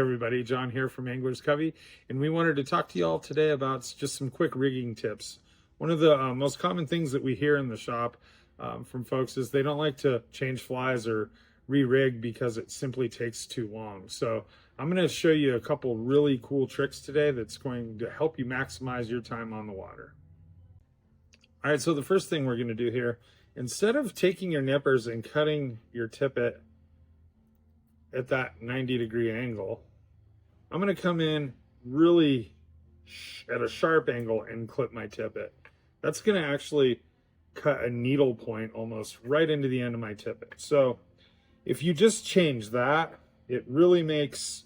everybody, Jon here from Anglers Covey, and we wanted to talk to you all today about just some quick rigging tips. One of the most common things that we hear in the shop from folks is they don't like to change flies or re-rig because it simply takes too long. So I'm going to show you a couple really cool tricks today that's going to help you maximize your time on the water. All right, so the first thing we're going to do here, instead of taking your nippers and cutting your tippet at that 90-degree angle, I'm going to come in really at a sharp angle and clip my tippet. That's going to actually cut a needle point almost right into the end of my tippet. So if you just change that, it really makes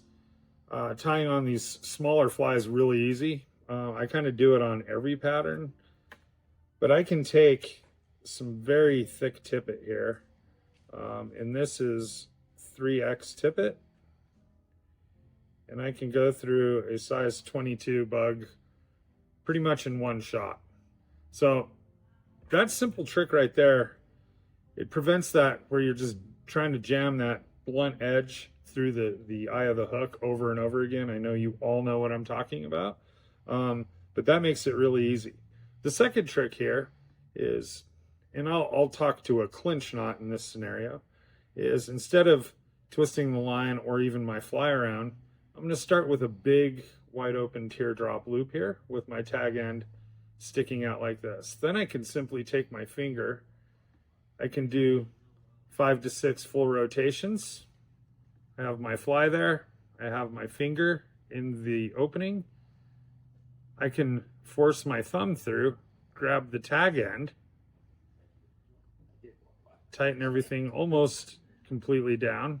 tying on these smaller flies really easy. I kind of do it on every pattern, but I can take some very thick tippet here, and this is 3X tippet, and I can go through a size 22 bug pretty much in one shot. So that simple trick right there, it prevents that where you're just trying to jam that blunt edge through the eye of the hook over and over again. I know you all know what I'm talking about, but that makes it really easy. The second trick here is, and I'll talk to a clinch knot in this scenario, is instead of twisting the line or even my fly around, I'm going to start with a big wide open teardrop loop here with my tag end sticking out like this. Then I can simply take my finger, I can do 5 to 6 full rotations. I have my fly there, I have my finger in the opening, I can force my thumb through, grab the tag end, tighten everything almost completely down,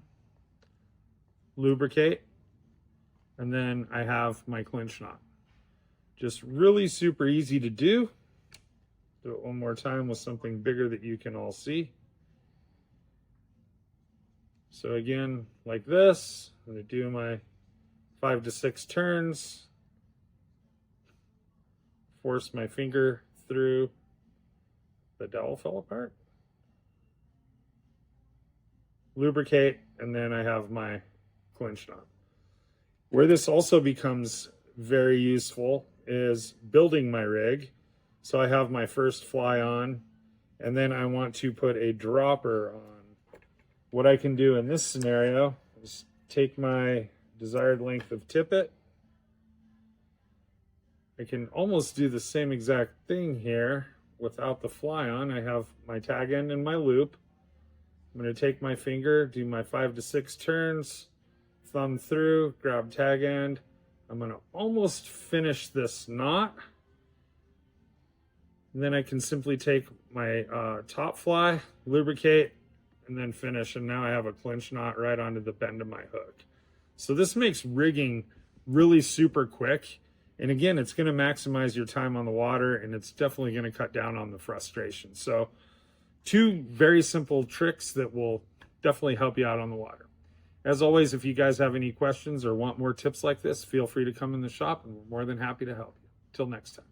lubricate, and then I have my clinch knot. Just really super easy to do. Do it one more time with something bigger that you can all see. So again, like this, I'm going to do my 5 to 6 turns, force my finger through, the dowel fell apart, lubricate, and then I have my clinch knot. Where this also becomes very useful is building my rig. So I have my first fly on, and then I want to put a dropper on. What I can do in this scenario is take my desired length of tippet. I can almost do the same exact thing here without the fly on. I have my tag end and my loop. I'm going to take my finger, do my 5 to 6 turns, thumb through, grab tag end. I'm going to almost finish this knot. And then I can simply take my top fly, lubricate, and then finish. And now I have a clinch knot right onto the bend of my hook. So this makes rigging really super quick. And again, it's going to maximize your time on the water, and it's definitely going to cut down on the frustration. So 2 very simple tricks that will definitely help you out on the water. As always, if you guys have any questions or want more tips like this, feel free to come in the shop, and we're more than happy to help you. Till next time.